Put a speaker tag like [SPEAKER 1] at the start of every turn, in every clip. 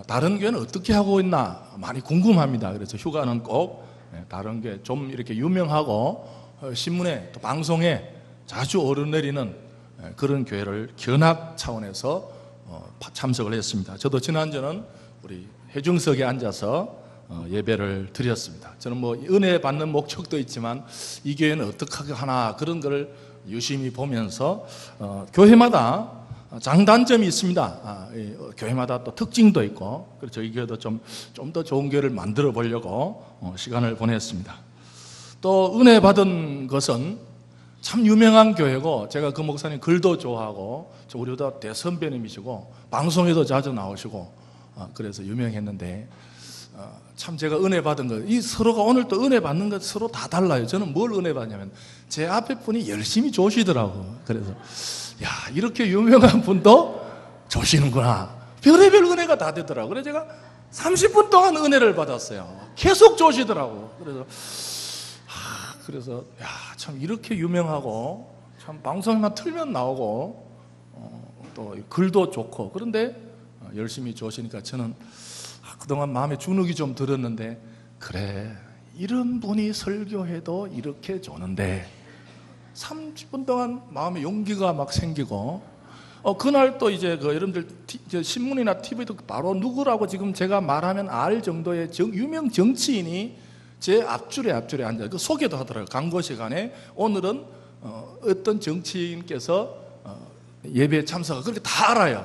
[SPEAKER 1] 다른 교회는 어떻게 하고 있나 많이 궁금합니다. 그래서 휴가는 꼭 다른 교회 좀 이렇게 유명하고 신문에 또 방송에 자주 오르내리는 그런 교회를 견학 차원에서 참석을 했습니다. 저도 지난주는 우리 회중석에 앉아서 예배를 드렸습니다. 저는 뭐 은혜 받는 목적도 있지만 이 교회는 어떻게 하나 그런 걸 유심히 보면서 교회마다 장단점이 있습니다. 교회마다 또 특징도 있고, 그래서 저희 교회도 좀 더 좋은 교회를 만들어 보려고 시간을 보냈습니다. 또 은혜 받은 것은 참 유명한 교회고, 제가 그 목사님 글도 좋아하고, 우리보다 대선배님이시고 방송에도 자주 나오시고 그래서 유명했는데, 참 제가 은혜 받은 것, 이 서로가 오늘 또 은혜 받는 것 서로 다 달라요. 저는 뭘 은혜 받냐면 제 앞에 분이 열심히 조시더라고. 그래서 야, 이렇게 유명한 분도 조시는구나. 별의별 은혜가 다 되더라고. 그래서 제가 30분 동안 은혜를 받았어요. 계속 조시더라고. 그래서 야, 참 이렇게 유명하고 참 방송에만 틀면 나오고 또 글도 좋고, 그런데 열심히 조시니까 저는 그동안 마음에 주눅이 좀 들었는데, 그래, 이런 분이 설교해도 이렇게 좋은데 30분 동안 마음에 용기가 막 생기고, 그날 또 이제 여러분들 신문이나 TV도 바로 누구라고 지금 제가 말하면 알 정도의 유명 정치인이 제 앞줄에 앉아 그 소개도 하더라고요. 광고 시간에 오늘은 어떤 정치인께서 예배에 참석하고, 그렇게 다 알아요.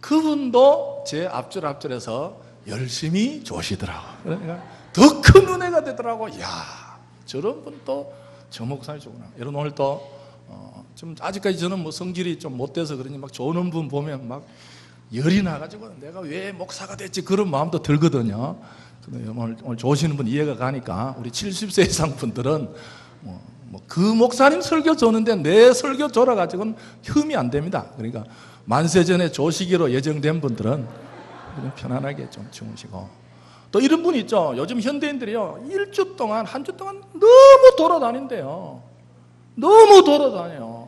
[SPEAKER 1] 그분도 제 앞줄에서 열심히 조시더라고. 그러니까 더 큰 은혜가 되더라고. 야, 저런 분도 저 목사님 좋구나. 여러분, 오늘 또 좀 아직까지 저는 뭐 성질이 좀 못돼서 그런지 막 조는 분 보면 막 열이 나가지고 내가 왜 목사가 됐지 그런 마음도 들거든요. 근데 오늘 조시는 분 이해가 가니까 우리 70세 이상 분들은 그 목사님 설교 조는데 내 설교 졸아가지고는 흠이 안 됩니다. 그러니까 만세 전에 조시기로 예정된 분들은 그냥 편안하게 좀 주무시고, 또 이런 분이 있죠. 요즘 현대인들이요, 한 주 동안 너무 돌아다닌대요. 너무 돌아다녀요.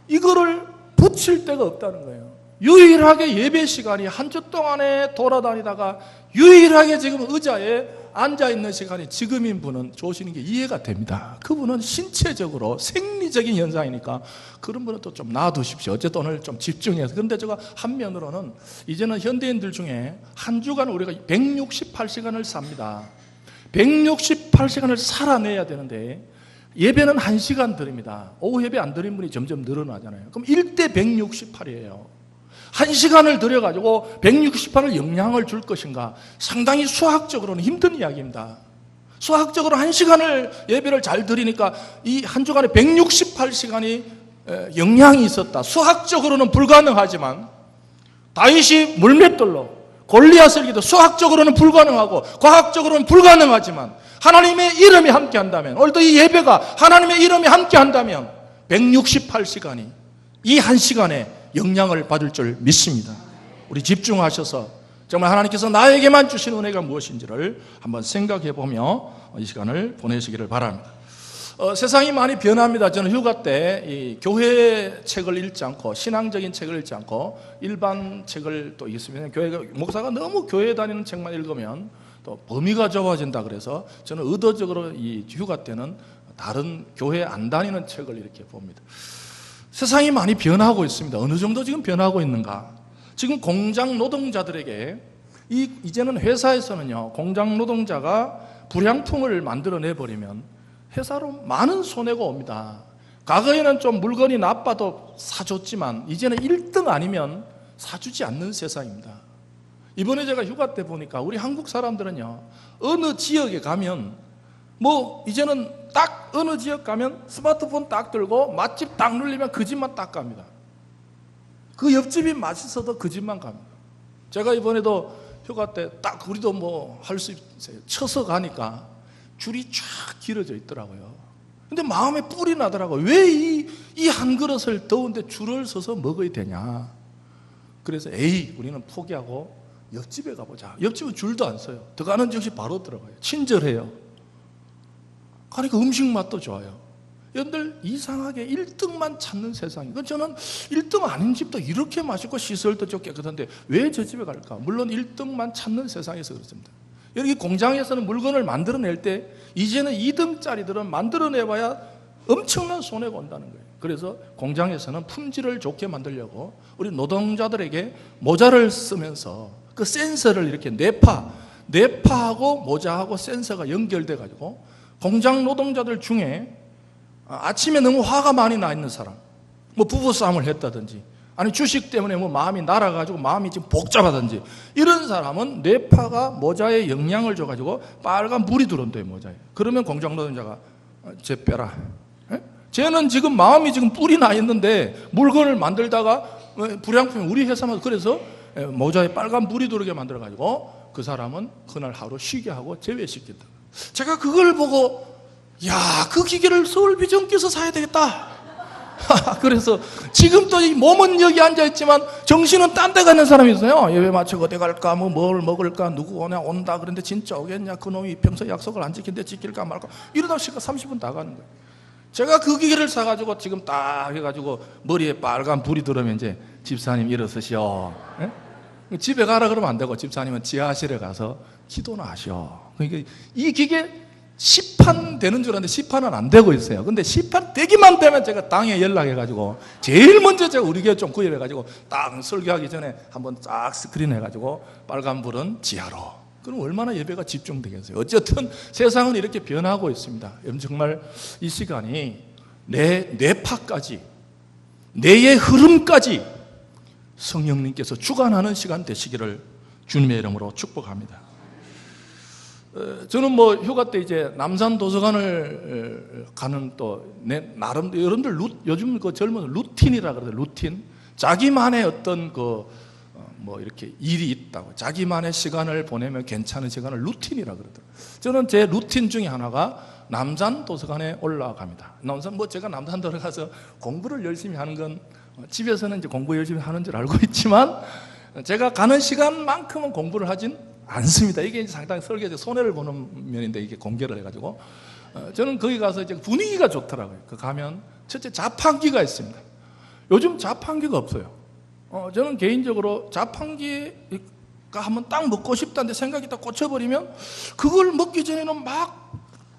[SPEAKER 1] 이거를 붙일 데가 없다는 거예요. 유일하게 예배 시간이 한 주 동안에 돌아다니다가 유일하게 지금 의자에 앉아있는 시간이 지금인 분은 조시는 게 이해가 됩니다. 그분은 신체적으로 생리적인 현상이니까 그런 분은 또 좀 놔두십시오. 어쨌든 오늘 좀 집중해서. 그런데 제가 한면으로는 이제는 현대인들 중에 한 주간 우리가 168시간을 삽니다. 168시간을 살아내야 되는데 예배는 1시간 드립니다. 오후 예배 안 드린 분이 점점 늘어나잖아요. 그럼 1대 168이에요. 1시간을 들여가지고 168을 영향을 줄 것인가? 상당히 수학적으로는 힘든 이야기입니다. 수학적으로 1시간을 예배를 잘 드리니까 이 한 주간에 168시간이 영향이 있었다. 수학적으로는 불가능하지만 다윗이 물맷돌로 골리앗을 이기도 수학적으로는 불가능하고 과학적으로는 불가능하지만 하나님의 이름이 함께한다면, 오늘도 이 예배가 하나님의 이름이 함께한다면 168시간이 이 1시간에 영향을 받을 줄 믿습니다. 우리 집중하셔서 정말 하나님께서 나에게만 주신 은혜가 무엇인지를 한번 생각해 보며 이 시간을 보내시기를 바랍니다. 세상이 많이 변합니다. 저는 휴가 때 이 교회 책을 읽지 않고, 신앙적인 책을 읽지 않고 일반 책을 또 읽으면, 목사가 너무 교회 다니는 책만 읽으면 또 범위가 좁아진다. 그래서 저는 의도적으로 이 휴가 때는 다른 교회 안 다니는 책을 이렇게 봅니다. 세상이 많이 변하고 있습니다. 어느 정도 지금 변하고 있는가? 지금 공장 노동자들에게 이제는 회사에서는요, 공장 노동자가 불량품을 만들어내 버리면 회사로 많은 손해가 옵니다. 과거에는 좀 물건이 나빠도 사줬지만 이제는 1등 아니면 사주지 않는 세상입니다. 이번에 제가 휴가 때 보니까 우리 한국 사람들은요, 어느 지역에 가면 이제는 딱 어느 지역 가면 스마트폰 딱 들고 맛집 딱 눌리면 그 집만 딱 갑니다. 그 옆집이 맛있어도 그 집만 갑니다. 제가 이번에도 휴가 때 딱 우리도 할 수 있어요. 쳐서 가니까 줄이 쫙 길어져 있더라고요. 근데 마음에 뿔이 나더라고요. 왜 이 한 그릇을 더운데 줄을 서서 먹어야 되냐. 그래서 우리는 포기하고 옆집에 가보자. 옆집은 줄도 안 서요. 들어가는 즉시 바로 들어가요. 친절해요. 그러니까 음식 맛도 좋아요. 여러분들 이상하게 1등만 찾는 세상이고, 저는 1등 아닌 집도 이렇게 맛있고 시설도 좀 깨끗한데 왜 저 집에 갈까? 물론 1등만 찾는 세상에서 그렇습니다. 여기 공장에서는 물건을 만들어낼 때 이제는 2등짜리들은 만들어내봐야 엄청난 손해가 온다는 거예요. 그래서 공장에서는 품질을 좋게 만들려고 우리 노동자들에게 모자를 쓰면서 그 센서를 이렇게 뇌파하고 모자하고 센서가 연결돼 가지고 공장 노동자들 중에 아침에 너무 화가 많이 나 있는 사람, 뭐 부부싸움을 했다든지, 아니 주식 때문에 뭐 마음이 날아가지고 마음이 지금 복잡하든지, 이런 사람은 뇌파가 모자에 영향을 줘가지고 빨간 물이 들어온대요, 모자에. 그러면 공장 노동자가 쟤 빼라. 쟤는 지금 마음이 지금 뿔이 나 있는데 물건을 만들다가 불량품이 우리 회사만, 그래서 모자에 빨간 물이 들어오게 만들어가지고 그 사람은 그날 하루 쉬게 하고 제외시킨다. 제가 그걸 보고 야, 그 기계를 서울비전기에서 사야 되겠다. 그래서 지금도 이 몸은 여기 앉아있지만 정신은 딴 데 가는 사람이 있어요. 예배 마치고 어디 갈까, 뭐 뭘 먹을까, 누구 오냐, 온다 그런데 진짜 오겠냐, 그놈이 평소 약속을 안 지킨데 지킬까 말까, 이러다 시간 30분 다 가는 거예요. 제가 그 기계를 사가지고 지금 딱 해가지고 머리에 빨간 불이 들어오면 이제 집사님 일어서시오. 예? 집에 가라 그러면 안 되고 집사님은 지하실에 가서 기도나 하시오. 그러니까 이 기계 시판 되는 줄 알았는데 시판은 안 되고 있어요. 근데 시판 되기만 되면 제가 당에 연락해가지고 제일 먼저 제가 우리 교회 좀 구입해가지고 딱 설교하기 전에 한번 쫙 스크린 해가지고 빨간 불은 지하로. 그럼 얼마나 예배가 집중되겠어요. 어쨌든 세상은 이렇게 변하고 있습니다. 정말 이 시간이 내 뇌파까지, 뇌의 흐름까지 성령님께서 주관하는 시간 되시기를 주님의 이름으로 축복합니다. 저는 뭐 휴가 때 이제 남산 도서관을 가는 또 내 나름 여러분들 요즘 그 젊은 루틴이라 그러죠. 루틴. 자기만의 어떤 뭐 이렇게 일이 있다고, 자기만의 시간을 보내면 괜찮은 시간을 루틴이라 그러더라고요. 저는 제 루틴 중에 하나가 남산 도서관에 올라갑니다. 남산, 뭐 제가 남산 들어가서 공부를 열심히 하는 건 집에서는 이제 공부 열심히 하는 줄 알고 있지만 제가 가는 시간만큼은 공부를 하진 않습니다. 이게 상당히 설교에 손해를 보는 면인데 이게 공개를 해가지고 저는 거기 가서 이제 분위기가 좋더라고요. 그 가면 첫째 자판기가 있습니다. 요즘 자판기가 없어요. 저는 개인적으로 자판기가 한번 딱 먹고 싶다는데 생각이 딱 꽂혀버리면 그걸 먹기 전에는 막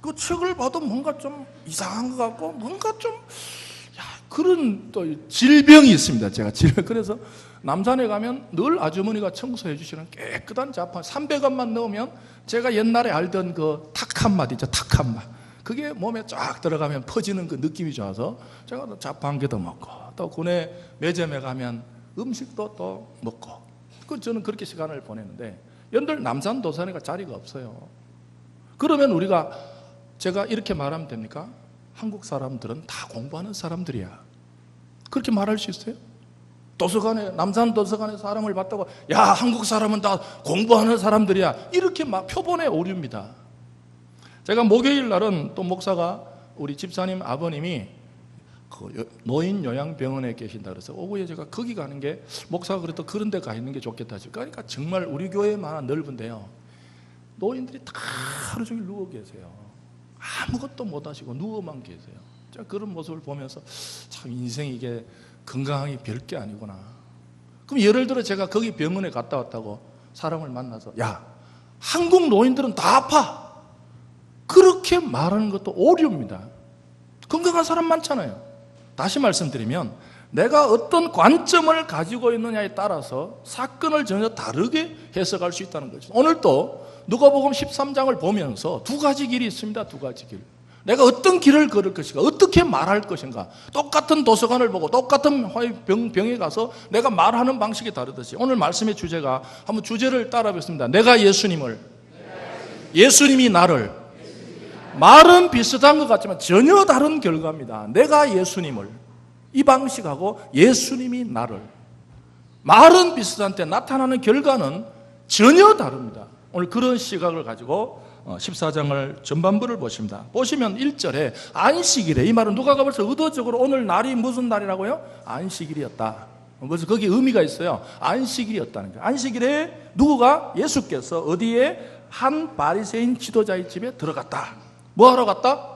[SPEAKER 1] 그 책을 봐도 뭔가 좀 이상한 것 같고 뭔가 좀 그런 또 질병이 있습니다. 제가 질병. 그래서 남산에 가면 늘 아주머니가 청소해 주시는 깨끗한 자판 300원만 넣으면 제가 옛날에 알던 그 탁한맛 있죠. 탁한맛. 그게 몸에 쫙 들어가면 퍼지는 그 느낌이 좋아서 제가 또 자판기도 먹고 또 군내 매점에 가면 음식도 또 먹고 저는 그렇게 시간을 보내는데 여러분들 남산 도서관에 자리가 없어요. 그러면 제가 이렇게 말하면 됩니까? 한국 사람들은 다 공부하는 사람들이야. 그렇게 말할 수 있어요? 남산 도서관에 사람을 봤다고 야, 한국 사람은 다 공부하는 사람들이야. 이렇게 막 표본에 오류입니다. 제가 목요일 날은 또 목사가 우리 집사님 아버님이 그 노인 요양병원에 계신다 그래서 오후에 제가 거기 가는 게 목사가 그래도 그런 데 가 있는 게 좋겠다. 그러니까 정말 우리 교회만한 넓은데요. 노인들이 다 하루 종일 누워 계세요. 아무것도 못 하시고 누워만 계세요. 제가 그런 모습을 보면서 참 인생이 이게 건강이 별게 아니구나. 그럼 예를 들어 제가 거기 병원에 갔다 왔다고 사람을 만나서 야, 한국 노인들은 다 아파. 그렇게 말하는 것도 오류입니다. 건강한 사람 많잖아요. 다시 말씀드리면 내가 어떤 관점을 가지고 있느냐에 따라서 사건을 전혀 다르게 해석할 수 있다는 거죠. 오늘 또 누가복음 13장을 보면서 두 가지 길이 있습니다. 두 가지 길. 내가 어떤 길을 걸을 것인가, 어떻게 말할 것인가. 똑같은 도서관을 보고 똑같은 병에 가서 내가 말하는 방식이 다르듯이 오늘 말씀의 주제가 한번 주제를 따라 뵙습니다. 내가 예수님을, 예수님이 나를. 말은 비슷한 것 같지만 전혀 다른 결과입니다. 내가 예수님을, 이 방식하고 예수님이 나를. 말은 비슷한데 나타나는 결과는 전혀 다릅니다. 오늘 그런 시각을 가지고 14장을 전반부를 보십니다. 보시면 1절에 안식일에, 이 말은 누가가 벌써 의도적으로 오늘 날이 무슨 날이라고요? 안식일이었다. 벌써 거기 의미가 있어요. 안식일이었다는 거예요. 안식일에 누구가? 예수께서 어디에? 한 바리새인 지도자의 집에 들어갔다. 뭐 하러 갔다?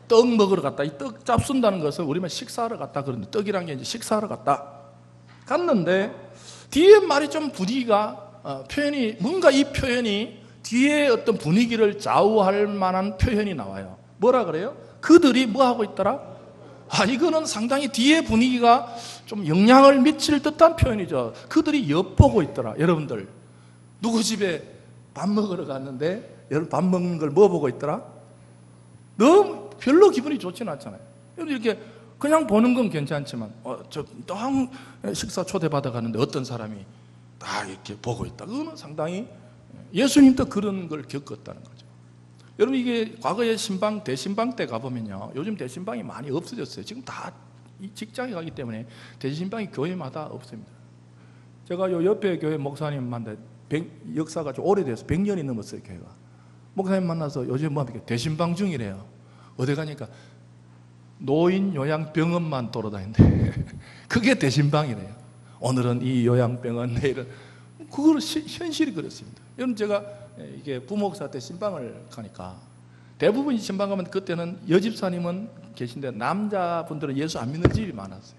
[SPEAKER 1] 떡 먹으러 갔다. 이 떡 잡순다는 것은 우리만 식사하러 갔다 그러는데, 떡이란 게 이제 식사하러 갔다. 갔는데 뒤에 말이 좀 분위기가 표현이, 뭔가 이 표현이 뒤에 어떤 분위기를 좌우할 만한 표현이 나와요. 뭐라 그래요? 그들이 뭐 하고 있더라? 이거는 상당히 뒤에 분위기가 좀 영향을 미칠 듯한 표현이죠. 그들이 엿보고 있더라. 여러분들, 누구 집에 밥 먹으러 갔는데 여러분 밥 먹는 걸 뭐 보고 있더라? 너무 별로 기분이 좋지는 않잖아요. 이렇게 그냥 보는 건 괜찮지만 딱 식사 초대받아 가는데 어떤 사람이 딱 이렇게 보고 있다. 그거는 상당히, 예수님도 그런 걸 겪었다는 거죠. 여러분, 이게 과거에 신방, 대신방 때 가보면요, 요즘 대신방이 많이 없어졌어요. 지금 다 이 직장에 가기 때문에 대신방이 교회마다 없습니다. 제가 요 옆에 교회 목사님 만나, 역사가 좀 오래돼서 100년이 넘었어요, 교회가. 목사님 만나서 요즘 뭐 합니까? 대신방 중이래요. 어디 가니까 노인 요양병원만 돌아다닌대. 그게 대신방이래요. 오늘은 이 요양병원, 내일은. 그걸 현실이 그렇습니다. 여러분, 제가 이게 부목사 때 신방을 가니까 대부분 이 신방 가면 그때는 여집사님은 계신데 남자분들은 예수 안 믿는 집이 많았어요.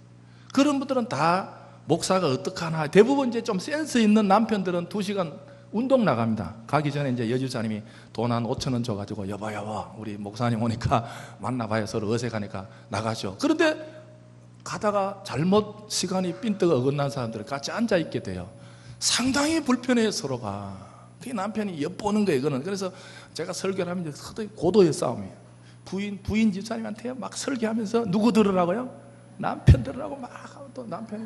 [SPEAKER 1] 그런 분들은 다 목사가 어떡하나, 대부분 이제 좀 센스 있는 남편들은 2시간 운동 나갑니다. 가기 전에 이제 여집사님이 돈 한 5,000원 줘가지고 여보 우리 목사님 오니까 만나봐요. 서로 어색하니까 나가죠. 그런데 가다가 잘못 시간이 빈떡 어긋난 사람들 같이 앉아있게 돼요. 상당히 불편해요, 서로가. 그 남편이 엿보는 거예요, 이거는. 그래서 제가 설교를 하면 고도의 싸움이에요. 부인 집사님한테 막 설교하면서 누구 들으라고요? 남편 들으라고 막 하고, 또 남편이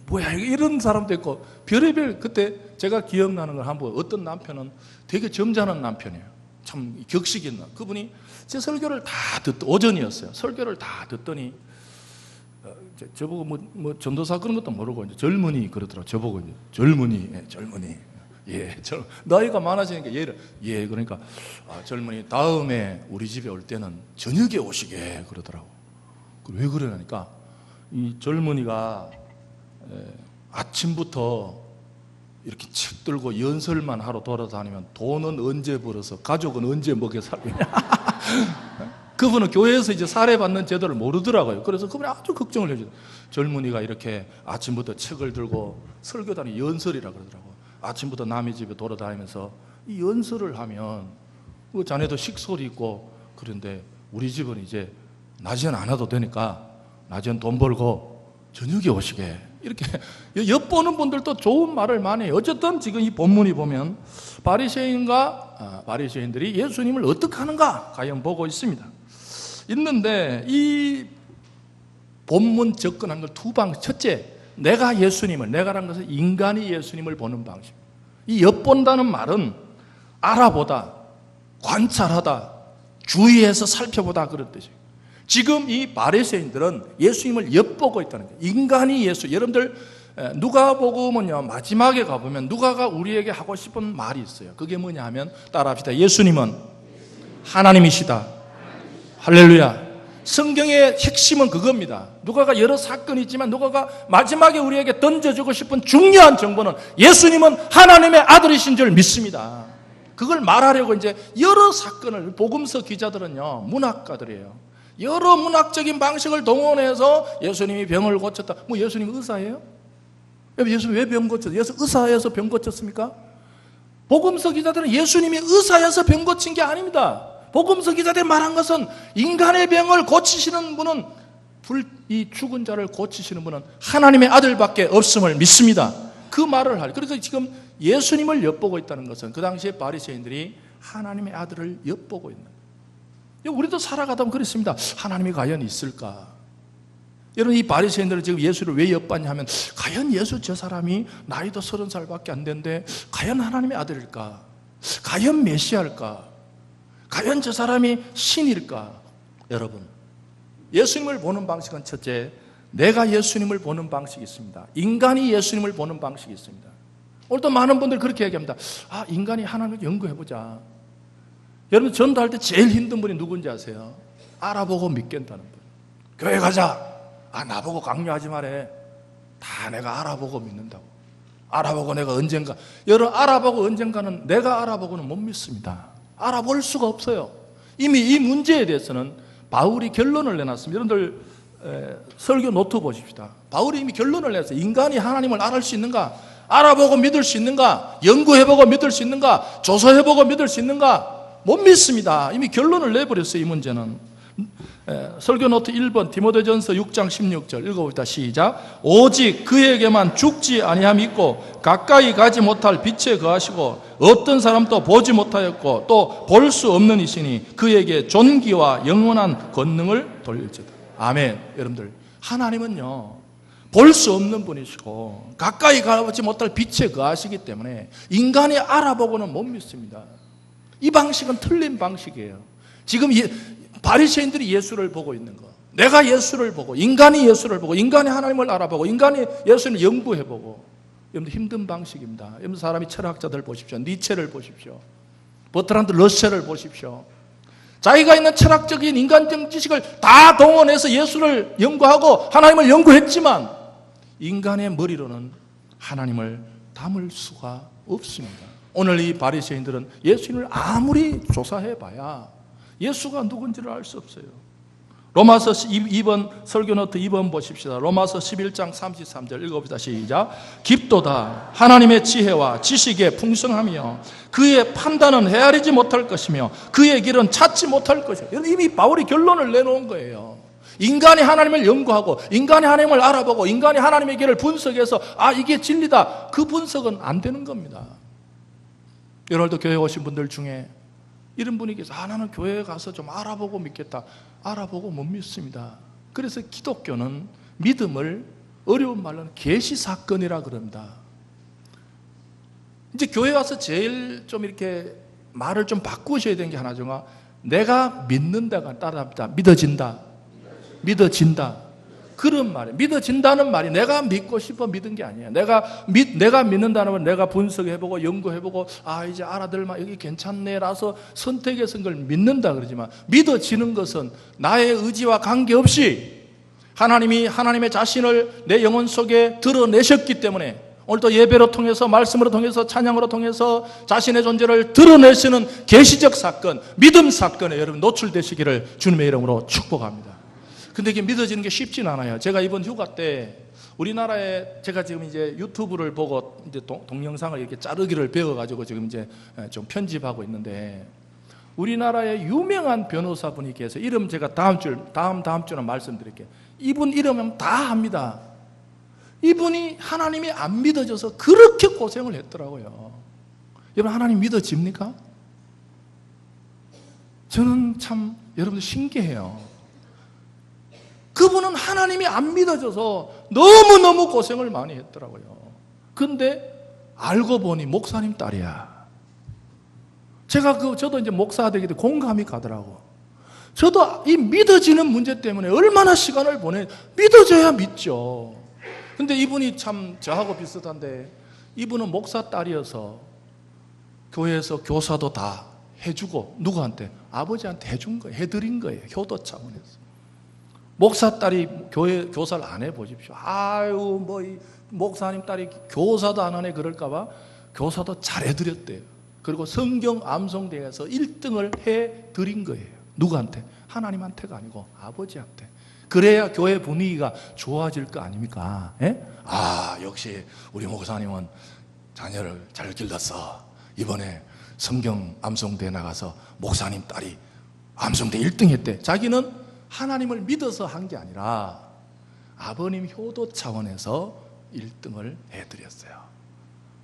[SPEAKER 1] 뭐야 이런 사람도 있고, 별의별. 그때 제가 기억나는 걸 한번, 어떤 남편은 되게 점잖은 남편이에요. 참 격식 있는 그분이 제 설교를 다 오전이었어요. 설교를 다 듣더니 저보고 뭐 전도사 그런 것도 모르고 이제 젊은이 그러더라고요. 저보고 이제 젊은이. 나이가 많아지니까 그러니까 젊은이 다음에 우리 집에 올 때는 저녁에 오시게 그러더라고. 왜 그러냐니까, 이 젊은이가 아침부터 이렇게 책 들고 연설만 하러 돌아다니면 돈은 언제 벌어서 가족은 언제 먹여 살리냐. 그분은 교회에서 이제 사례받는 제도를 모르더라고요. 그래서 그분이 아주 걱정을 해줘요. 젊은이가 이렇게 아침부터 책을 들고 설교단이 연설이라 그러더라고요. 아침부터 남의 집에 돌아다니면서 이 연설을 하면 그 자네도 식소리 있고, 그런데 우리 집은 이제 낮에는 안 와도 되니까 낮에는 돈 벌고 저녁에 오시게. 이렇게 엿보는 분들도 좋은 말을 많이 해요. 어쨌든 지금 이 본문이 보면 바리새인들이 예수님을 어떻게 하는가 과연 보고 있는데 이 본문 접근한 걸 2방식. 첫째, 내가 예수님을, 내가란 것은 인간이 예수님을 보는 방식. 이 엿본다는 말은 알아보다, 관찰하다, 주의해서 살펴보다, 그런 뜻이에요. 지금 이 바리새인들은 예수님을 엿보고 있다는 거예요. 인간이 예수. 여러분들 누가복음은요, 마지막에 가보면 누가가 우리에게 하고 싶은 말이 있어요. 그게 뭐냐 하면, 따라합시다. 예수님은 하나님이시다. 할렐루야. 성경의 핵심은 그겁니다. 누가가 여러 사건이 있지만 누가가 마지막에 우리에게 던져주고 싶은 중요한 정보는 예수님은 하나님의 아들이신 줄 믿습니다. 그걸 말하려고 이제 여러 사건을, 복음서 기자들은요, 문학가들이에요. 여러 문학적인 방식을 동원해서 예수님이 병을 고쳤다. 뭐 예수님 의사예요? 예수님 왜 병 고쳤어요? 예수 의사여서 병 고쳤습니까? 복음서 기자들은 예수님이 의사여서 병 고친 게 아닙니다. 복음서 기자들이 말한 것은 인간의 병을 고치시는 분은, 이 죽은 자를 고치시는 분은 하나님의 아들밖에 없음을 믿습니다. 그 말을 하죠. 그래서 지금 예수님을 엿보고 있다는 것은 그 당시에 바리새인들이 하나님의 아들을 엿보고 있는 거예요. 우리도 살아가다 보면 그렇습니다. 하나님이 과연 있을까? 여러분, 이 바리새인들은 지금 예수를 왜 엿봤냐 하면, 과연 예수 저 사람이 나이도 30살밖에 안 된데 과연 하나님의 아들일까? 과연 메시아일까? 과연 저 사람이 신일까? 여러분, 예수님을 보는 방식은 첫째, 내가 예수님을 보는 방식이 있습니다. 인간이 예수님을 보는 방식이 있습니다. 오늘도 많은 분들이 그렇게 얘기합니다. 인간이 하나님을 연구해보자. 여러분, 전도할 때 제일 힘든 분이 누군지 아세요? 알아보고 믿겠다는 분. 교회 가자. 나보고 강요하지 말해. 다 내가 알아보고 믿는다고. 알아보고 내가 언젠가. 여러분, 알아보고 언젠가는 내가 알아보고는 못 믿습니다. 알아볼 수가 없어요. 이미 이 문제에 대해서는 바울이 결론을 내놨습니다. 여러분들 설교 노트 보십시다. 바울이 이미 결론을 내놨어요. 인간이 하나님을 알을 수 있는가? 알아보고 믿을 수 있는가? 연구해보고 믿을 수 있는가? 조사해보고 믿을 수 있는가? 못 믿습니다. 이미 결론을 내버렸어요. 이 문제는. 설교 노트 1번 디모데전서 6장 16절 읽어봅시다. 시작. 오직 그에게만 죽지 아니함이 있고 가까이 가지 못할 빛에 거하시고 어떤 사람도 보지 못하였고 또 볼 수 없는 이시니 그에게 존귀와 영원한 권능을 돌릴지다. 아멘. 여러분들, 하나님은요 볼 수 없는 분이시고 가까이 가지 못할 빛에 거하시기 때문에 인간이 알아보고는 못 믿습니다. 이 방식은 틀린 방식이에요. 지금 바리새인들이 예수를 보고 있는 거, 내가 예수를 보고 인간이 예수를 보고 인간이 하나님을 알아보고 인간이 예수를 연구해보고, 여러분들 힘든 방식입니다. 여러분 사람이 철학자들 보십시오. 니체를 보십시오. 버트란드 러셀을 보십시오. 자기가 있는 철학적인 인간적 지식을 다 동원해서 예수를 연구하고 하나님을 연구했지만 인간의 머리로는 하나님을 담을 수가 없습니다. 오늘 이 바리새인들은 예수님을 아무리 조사해봐야 예수가 누군지를 알 수 없어요. 로마서 2번 설교노트 2번 보십시다. 로마서 11장 33절 읽어봅시다. 시작. 깊도다 하나님의 지혜와 지식의 풍성함이요 그의 판단은 헤아리지 못할 것이며 그의 길은 찾지 못할 것이요. 이미 바울이 결론을 내놓은 거예요. 인간이 하나님을 연구하고 인간이 하나님을 알아보고 인간이 하나님의 길을 분석해서 이게 진리다, 그 분석은 안 되는 겁니다. 오늘도 교회 오신 분들 중에 이런 분이 계세요. 나는 교회에 가서 좀 알아보고 믿겠다. 알아보고 못 믿습니다. 그래서 기독교는 믿음을 어려운 말로는 계시사건이라 그럽니다. 이제 교회 와서 제일 좀 이렇게 말을 좀 바꾸셔야 되는 게 하나죠. 내가 믿는다가 따라합니다. 믿어진다. 그런 말이에요. 믿어진다는 말이 내가 믿고 싶어 믿은 게 아니에요. 내가 믿는다는 건 내가 분석해보고 연구해보고 이제 알아들만 여기 괜찮네라서 선택해서 그걸 믿는다 그러지만, 믿어지는 것은 나의 의지와 관계없이 하나님이 하나님의 자신을 내 영혼 속에 드러내셨기 때문에, 오늘도 예배로 통해서 말씀으로 통해서 찬양으로 통해서 자신의 존재를 드러내시는 계시적 사건, 믿음 사건에 여러분 노출되시기를 주님의 이름으로 축복합니다. 근데 이게 믿어지는 게 쉽진 않아요. 제가 이번 휴가 때 우리나라에, 제가 지금 이제 유튜브를 보고 이제 동영상을 이렇게 자르기를 배워가지고 지금 이제 좀 편집하고 있는데, 우리나라에 유명한 변호사분이 계세요. 이름 제가 다음 주는 말씀드릴게요. 이분 이름은 다 합니다. 이분이 하나님이 안 믿어져서 그렇게 고생을 했더라고요. 여러분, 하나님 믿어집니까? 저는 참 여러분들 신기해요. 그분은 하나님이 안 믿어져서 너무너무 고생을 많이 했더라고요. 근데 알고 보니 목사님 딸이야. 저도 이제 목사가 되기 때문에 공감이 가더라고. 저도 이 믿어지는 문제 때문에 얼마나 시간을 믿어져야 믿죠. 근데 이분이 참 저하고 비슷한데, 이분은 목사 딸이어서 교회에서 교사도 다 해주고, 누구한테? 아버지한테 해준 거예요. 해드린 거예요. 효도 차원에서. 목사 딸이 교사를 안 해보십시오. 이 목사님 딸이 교사도 안 하네 그럴까봐 교사도 잘 해드렸대요. 그리고 성경 암송대회에서 1등을 해드린 거예요. 누구한테? 하나님한테가 아니고 아버지한테. 그래야 교회 분위기가 좋아질 거 아닙니까? 예? 역시 우리 목사님은 자녀를 잘 길렀어. 이번에 성경 암송대회 나가서 목사님 딸이 암송대 1등 했대. 자기는 하나님을 믿어서 한 게 아니라 아버님 효도 차원에서 1등을 해드렸어요.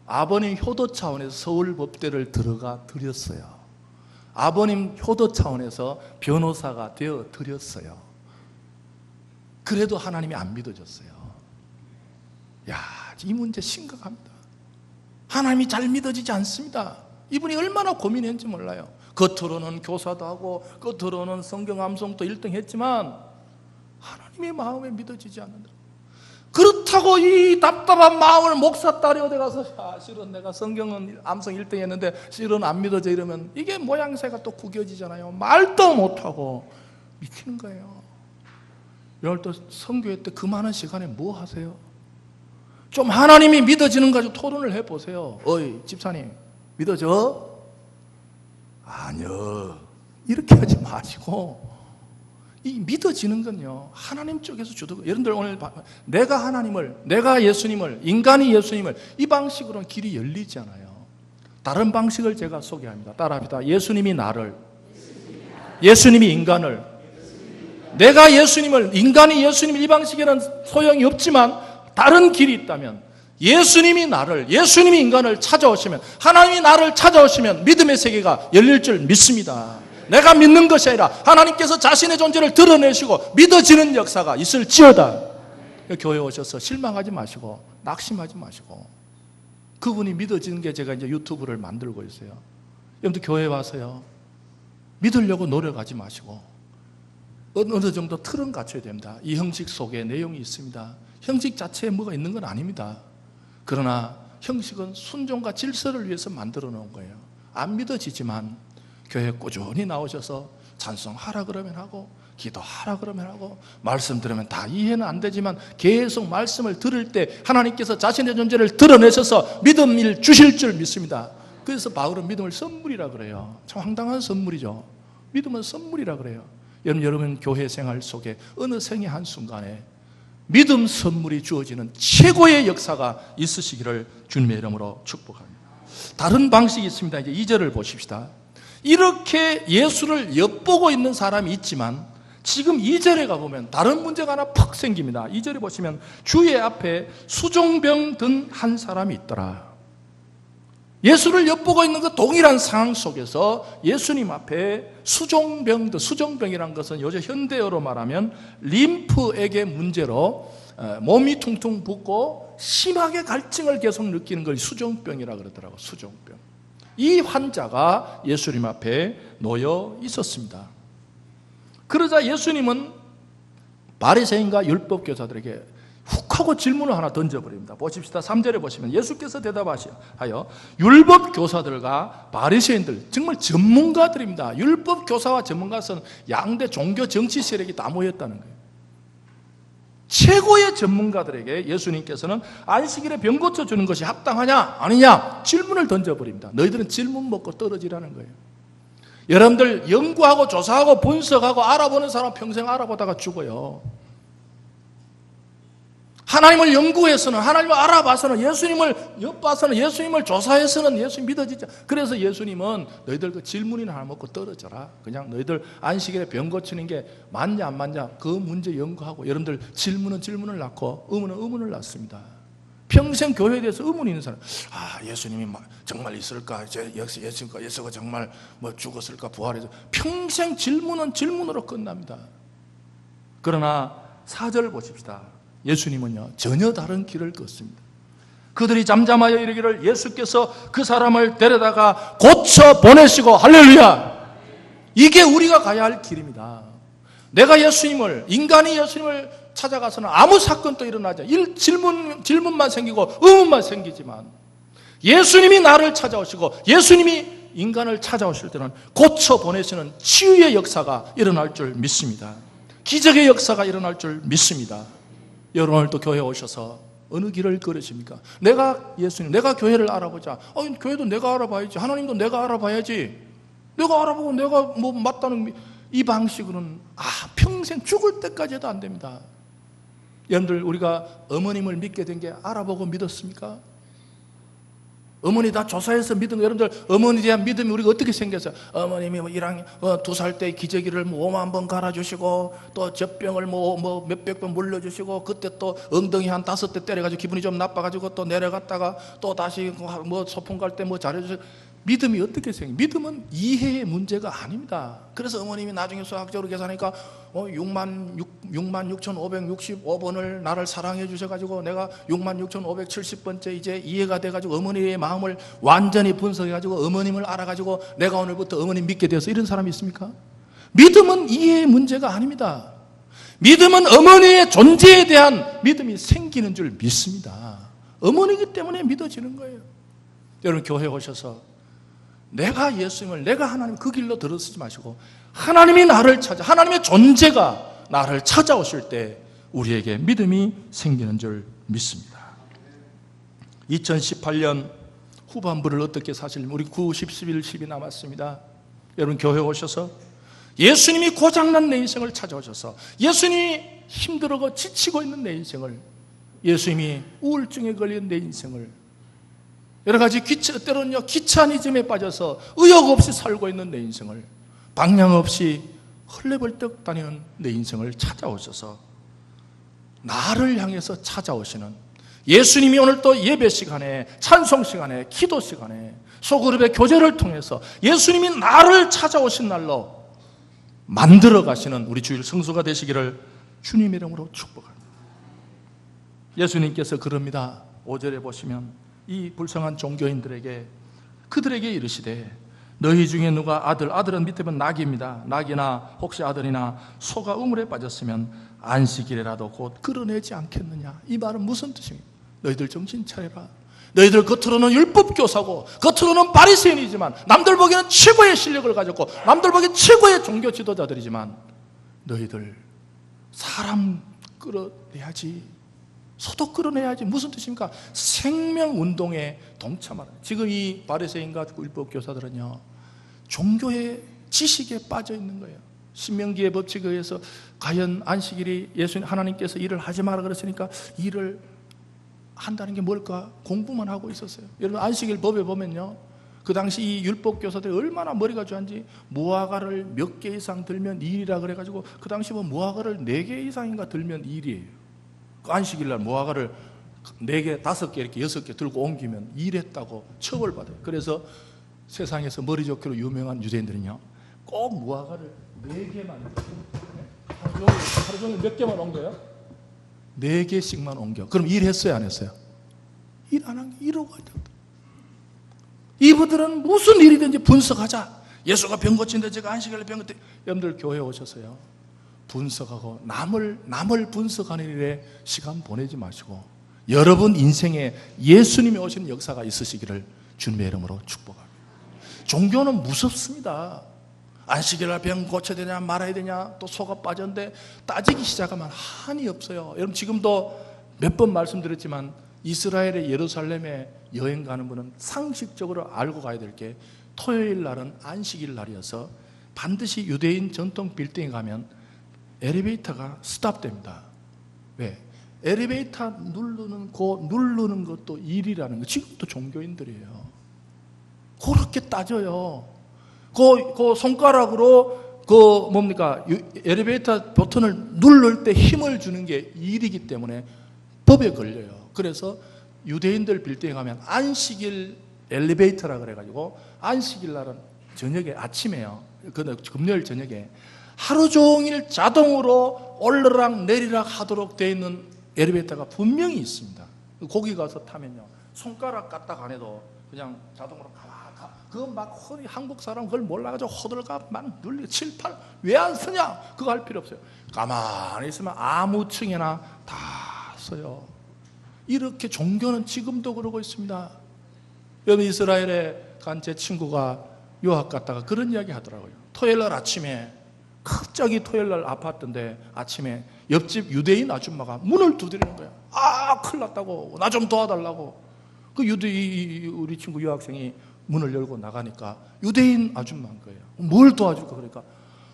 [SPEAKER 1] 아버님 효도 차원에서 서울법대를 들어가 드렸어요. 아버님 효도 차원에서 변호사가 되어 드렸어요. 그래도 하나님이 안 믿어줬어요. 이 문제 심각합니다. 하나님이 잘 믿어지지 않습니다. 이분이 얼마나 고민했는지 몰라요. 겉으로는 교사도 하고 겉으로는 성경 암송도 1등 했지만 하나님의 마음에 믿어지지 않는다. 그렇다고 이 답답한 마음을 목사 딸이 어디 가서 실은 내가 성경은 암송 1등 했는데 실은 안 믿어져 이러면 이게 모양새가 또 구겨지잖아요. 말도 못하고 미치는 거예요. 오늘 또 선교회 때 그 많은 시간에 뭐 하세요? 좀 하나님이 믿어지는 거 가지고 토론을 해보세요. 집사님 믿어져? 아니요. 이렇게 하지 마시고 이 믿어지는 건요, 하나님 쪽에서 주도록. 여러분들 오늘 내가 하나님을, 내가 예수님을, 인간이 예수님을, 이 방식으로는 길이 열리지 않아요. 다른 방식을 제가 소개합니다. 따라합니다. 예수님이 나를, 예수님이 인간을, 내가 예수님을, 인간이 예수님을, 이 방식에는 소용이 없지만 다른 길이 있다면, 예수님이 나를, 예수님이 인간을 찾아오시면, 하나님이 나를 찾아오시면 믿음의 세계가 열릴 줄 믿습니다. 내가 믿는 것이 아니라 하나님께서 자신의 존재를 드러내시고 믿어지는 역사가 있을지어다. 교회에 오셔서 실망하지 마시고 낙심하지 마시고, 그분이 믿어지는 게 제가 이제 유튜브를 만들고 있어요. 여러분들 교회에 와서요, 믿으려고 노력하지 마시고 어느 정도 틀은 갖춰야 됩니다. 이 형식 속에 내용이 있습니다. 형식 자체에 뭐가 있는 건 아닙니다. 그러나 형식은 순종과 질서를 위해서 만들어 놓은 거예요. 안 믿어지지만 교회에 꾸준히 나오셔서 찬송하라 그러면 하고, 기도하라 그러면 하고, 말씀 들으면 다 이해는 안 되지만 계속 말씀을 들을 때 하나님께서 자신의 존재를 드러내셔서 믿음을 주실 줄 믿습니다. 그래서 바울은 믿음을 선물이라 그래요. 참 황당한 선물이죠. 믿음은 선물이라 그래요. 여러분 교회 생활 속에 어느 생의 한순간에 믿음 선물이 주어지는 최고의 역사가 있으시기를 주님의 이름으로 축복합니다. 다른 방식이 있습니다. 이제 2절을 보십시다. 이렇게 예수를 엿보고 있는 사람이 있지만 지금 2절에 가보면 다른 문제가 하나 팍 생깁니다. 2절에 보시면 주의 앞에 수종병 든 한 사람이 있더라. 예수를 엿보고 있는 그 동일한 상황 속에서 예수님 앞에 수종병, 수종병이라는 것은 요즘 현대어로 말하면 림프액의 문제로 몸이 퉁퉁 붓고 심하게 갈증을 계속 느끼는 걸 수종병이라고 그러더라고요. 수종병. 이 환자가 예수님 앞에 놓여 있었습니다. 그러자 예수님은 바리새인과 율법교사들에게 훅 하고 질문을 하나 던져버립니다. 보십시다. 3절에 보시면 예수께서 대답하여 율법교사들과 바리새인들, 정말 전문가들입니다. 율법교사와 전문가는 양대 종교 정치 세력이 다 모였다는 거예요. 최고의 전문가들에게 예수님께서는 안식일에 병 고쳐주는 것이 합당하냐 아니냐 질문을 던져버립니다. 너희들은 질문 먹고 떨어지라는 거예요. 여러분들 연구하고 조사하고 분석하고 알아보는 사람 평생 알아보다가 죽어요. 하나님을 연구해서는, 하나님을 알아봐서는, 예수님을 엿봐서는, 예수님을 조사해서는 예수님 믿어지죠. 그래서 예수님은 너희들 그 질문이나 하나 먹고 떨어져라. 그냥 너희들 안식일에 병 고치는 게 맞냐 안 맞냐 그 문제 연구하고, 여러분들 질문은 질문을 낳고 의문은 의문을 낳습니다. 평생 교회에 대해서 의문이 있는 사람, 예수님이 정말 있을까? 예수가 정말 죽었을까? 부활해서 평생 질문은 질문으로 끝납니다. 그러나 4절 보십시다. 예수님은요 전혀 다른 길을 걷습니다. 그들이 잠잠하여 이르기를 예수께서 그 사람을 데려다가 고쳐 보내시고, 할렐루야! 이게 우리가 가야 할 길입니다. 내가 예수님을, 인간이 예수님을 찾아가서는 아무 사건도 일어나지, 질문만 생기고 의문만 생기지만, 예수님이 나를 찾아오시고 예수님이 인간을 찾아오실 때는 고쳐 보내시는 치유의 역사가 일어날 줄 믿습니다. 기적의 역사가 일어날 줄 믿습니다. 여러분 오늘 또 교회에 오셔서 어느 길을 걸으십니까? 내가 예수님, 내가 교회를 알아보자. 교회도 내가 알아봐야지. 하나님도 내가 알아봐야지. 내가 알아보고 내가 맞다는 이 방식으로는 평생 죽을 때까지 해도 안 됩니다. 여러분들 우리가 어머님을 믿게 된 게 알아보고 믿었습니까? 어머니 다 조사해서 믿은 거. 여러분들 어머니에 대한 믿음이 우리가 어떻게 생겼어요? 어머님이 2살 때 기저귀를 5만 번 갈아주시고, 또 젖병을 몇백 번 물려주시고, 그때 또 엉덩이 한 5대 때려가지고 기분이 좀 나빠가지고 또 내려갔다가 또 다시 소풍 갈 때 잘해주시고. 믿음이 어떻게 생겨요? 믿음은 이해의 문제가 아닙니다. 그래서 어머님이 나중에 수학적으로 계산하니까 66,565번을 나를 사랑해 주셔가지고 내가 66,570번째 이제 이해가 돼가지고 어머니의 마음을 완전히 분석해가지고 어머님을 알아가지고 내가 오늘부터 어머님 믿게 되어서, 이런 사람이 있습니까? 믿음은 이해의 문제가 아닙니다. 믿음은 어머니의 존재에 대한 믿음이 생기는 줄 믿습니다. 어머니이기 때문에 믿어지는 거예요. 여러분 교회에 오셔서 내가 예수님을, 내가 하나님 그 길로 들어서지 마시고 하나님이 나를 찾아, 하나님의 존재가 나를 찾아오실 때 우리에게 믿음이 생기는 줄 믿습니다. 2018년 후반부를 어떻게 사실지, 우리 9, 10, 11, 10이 남았습니다. 여러분 교회 오셔서 예수님이 고장난 내 인생을 찾아오셔서 예수님이 힘들어고 지치고 있는 내 인생을, 예수님이 우울증에 걸린 내 인생을, 여러 가지 때로는요 귀차니즘에 빠져서 의욕 없이 살고 있는 내 인생을, 방향 없이 헐레벌떡 다니는 내 인생을 찾아오셔서 나를 향해서 찾아오시는 예수님이 오늘 또 예배 시간에, 찬송 시간에, 기도 시간에, 소그룹의 교제를 통해서 예수님이 나를 찾아오신 날로 만들어 가시는 우리 주일 성수가 되시기를 주님의 이름으로 축복합니다. 예수님께서 그럽니다. 5절에 보시면 이 불쌍한 종교인들에게, 그들에게 이르시되 너희 중에 누가 아들은 밑에 보면 낙입니다. 낙이나 혹시 아들이나 소가 우물에 빠졌으면 안식일에라도 곧 끌어내지 않겠느냐. 이 말은 무슨 뜻입니까? 너희들 정신 차려라. 너희들 겉으로는 율법교사고 겉으로는 바리새인이지만 남들 보기에는 최고의 실력을 가졌고 남들 보기에는 최고의 종교 지도자들이지만 너희들 사람 끌어내야지, 소도 끌어내야지. 무슨 뜻입니까? 생명운동에 동참하는. 지금 이 바리새인과 율법교사들은요 종교의 지식에 빠져 있는 거예요. 신명기의 법칙에 의해서 과연 안식일이 예수님 하나님께서 일을 하지 마라 그랬으니까 일을 한다는 게 뭘까 공부만 하고 있었어요. 여러분 안식일 법에 보면요 그 당시 이 율법교사들이 얼마나 머리가 좋은지 무화과를 몇 개 이상 들면 일이라 그래가지고 그 당시 뭐 무화과를 4개 이상인가 들면 일이에요. 그 안식일날 무화과를 4개, 5개 이렇게 6개 들고 옮기면 일했다고 처벌받아요. 그래서 세상에서 머리 좋기로 유명한 유대인들은요 꼭 무화과를 4개만 하루 종일 몇 개만 옮겨요? 4개씩만 옮겨. 그럼 일했어요 안 했어요? 일 안 한 게 이러고 있다. 이분들은 무슨 일이든지 분석하자. 예수가 병 고친데 제가 안식일에 병 고친데, 여러분들 교회에 오셔서요 분석하고 남을 분석하는 일에 시간 보내지 마시고 여러분 인생에 예수님이 오시는 역사가 있으시기를 주님의 이름으로 축복합니다. 종교는 무섭습니다. 안식일날 병 고쳐야 되냐 말아야 되냐, 또 소가 빠졌는데 따지기 시작하면 한이 없어요. 여러분 지금도 몇 번 말씀드렸지만 이스라엘의 예루살렘에 여행 가는 분은 상식적으로 알고 가야 될 게 토요일 날은 안식일 날이어서 반드시 유대인 전통 빌딩에 가면 엘리베이터가 스탑됩니다. 왜? 엘리베이터 누르는 것도 일이라는 거. 지금도 종교인들이에요. 그렇게 따져요. 그 손가락으로 엘리베이터 버튼을 누를 때 힘을 주는 게 일이기 때문에 법에 걸려요. 그래서 유대인들 빌딩에 가면 안식일 엘리베이터라 그래가지고 안식일 날은 저녁에 아침에요. 금요일 저녁에 하루 종일 자동으로 올르락 내리락 하도록 되어 있는 엘리베이터가 분명히 있습니다. 거기 가서 타면요 손가락 까딱 안 해도 그냥 자동으로 그거 막 한국 사람 그걸 몰라가지고 호들갑 막 눌리 7, 8 왜 안 쓰냐 그거 할 필요 없어요. 가만히 있으면 아무 층에나 다 써요. 이렇게 종교는 지금도 그러고 있습니다. 여러분 이스라엘에 간 제 친구가 유학 갔다가 그런 이야기 하더라고요. 토요일날 아침에 갑자기 토요일날 아팠던데 아침에 옆집 유대인 아줌마가 문을 두드리는 거야. 아 큰일 났다고 나 좀 도와달라고. 그 우리 친구 유학생이 문을 열고 나가니까 유대인 아줌마인 거예요. 뭘 도와줄까 그러니까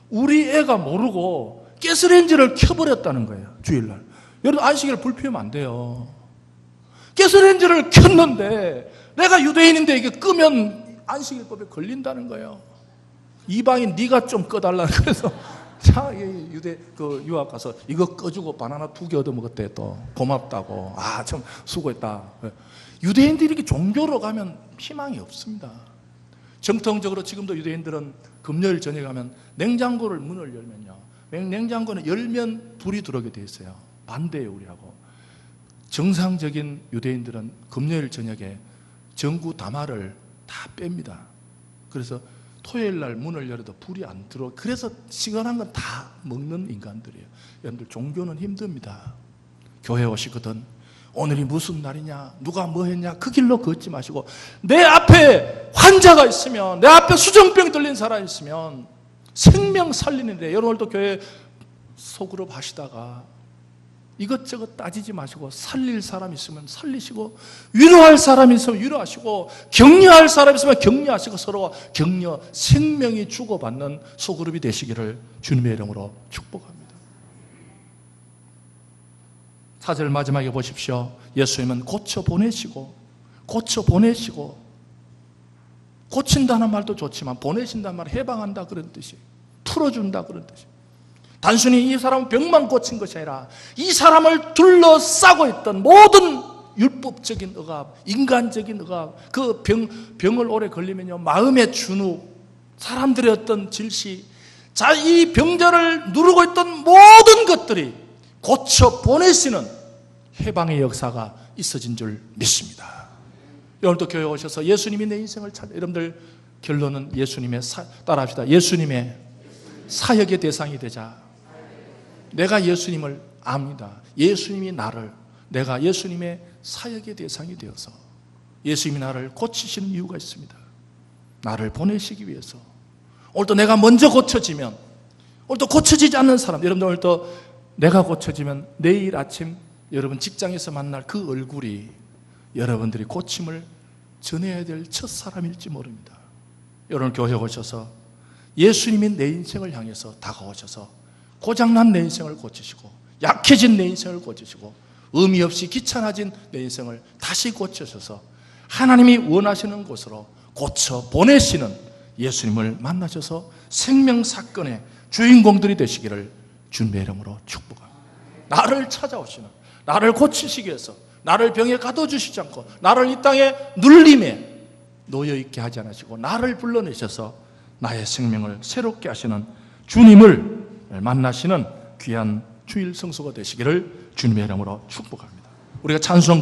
[SPEAKER 1] 우리 애가 모르고 가스레인지를 켜버렸다는 거예요. 주일날. 여러분 안식일 불 피우면 안 돼요. 가스레인지를 켰는데 내가 유대인인데 이게 끄면 안식일법에 걸린다는 거예요. 이방인 네가 좀 꺼달라. 그래서 자 유학 가서 이거 꺼주고 바나나 2개 얻어 먹었대. 또 고맙다고. 아 참 수고했다. 유대인들이 이렇게 종교로 가면 희망이 없습니다. 정통적으로 지금도 유대인들은 금요일 저녁에 가면 냉장고를 문을 열면요 냉장고는 열면 불이 들어오게 돼 있어요. 반대예요 우리하고. 정상적인 유대인들은 금요일 저녁에 전구 다마를 다 뺍니다. 그래서 토요일 날 문을 열어도 불이 안 들어. 그래서 시원한 건 다 먹는 인간들이에요. 여러분들 종교는 힘듭니다. 교회 오시거든 오늘이 무슨 날이냐 누가 뭐 했냐 그 길로 걷지 마시고 내 앞에 환자가 있으면 내 앞에 수정병 들린 사람이 있으면 생명 살리는데 여러분 오늘도 교회 소그룹 하시다가 이것저것 따지지 마시고 살릴 사람 있으면 살리시고 위로할 사람 있으면 위로하시고 격려할 사람 있으면 격려하시고 서로 격려, 생명이 주고받는 소그룹이 되시기를 주님의 이름으로 축복합니다. 4절 마지막에 보십시오. 예수님은 고쳐 보내시고 고친다는 말도 좋지만 보내신다는 말 해방한다 그런 뜻이, 풀어준다 그런 뜻이. 단순히 이 사람은 병만 고친 것이 아니라 이 사람을 둘러싸고 있던 모든 율법적인 억압, 인간적인 억압, 그 병을 오래 걸리면요 마음의 준욱, 사람들의 어떤 질시, 자, 이 병자를 누르고 있던 모든 것들이 고쳐 보내시는 해방의 역사가 있어진 줄 믿습니다. 오늘도 교회 오셔서 예수님이 내 인생을 찾아, 여러분들 결론은 예수님의 따라합시다. 예수님의 사역의 대상이 되자. 내가 예수님을 압니다. 예수님이 나를, 내가 예수님의 사역의 대상이 되어서 예수님이 나를 고치시는 이유가 있습니다. 나를 보내시기 위해서. 오늘도 내가 먼저 고쳐지면, 오늘도 고쳐지지 않는 사람, 여러분들 오늘도 내가 고쳐지면 내일 아침 여러분 직장에서 만날 그 얼굴이 여러분들이 고침을 전해야 될 첫 사람일지 모릅니다. 여러분 교회 오셔서 예수님이 내 인생을 향해서 다가오셔서 고장난 내 인생을 고치시고 약해진 내 인생을 고치시고 의미 없이 귀찮아진 내 인생을 다시 고쳐셔서 하나님이 원하시는 곳으로 고쳐 보내시는 예수님을 만나셔서 생명사건의 주인공들이 되시기를 주님의 이름으로 축복합니다. 나를 찾아오시는, 나를 고치시기 위해서, 나를 병에 가둬주시지 않고 나를 이 땅에 눌림에 놓여있게 하지 않으시고 나를 불러내셔서 나의 생명을 새롭게 하시는 주님을 만나시는 귀한 주일 성수가 되시기를 주님의 이름으로 축복합니다. 우리가 찬송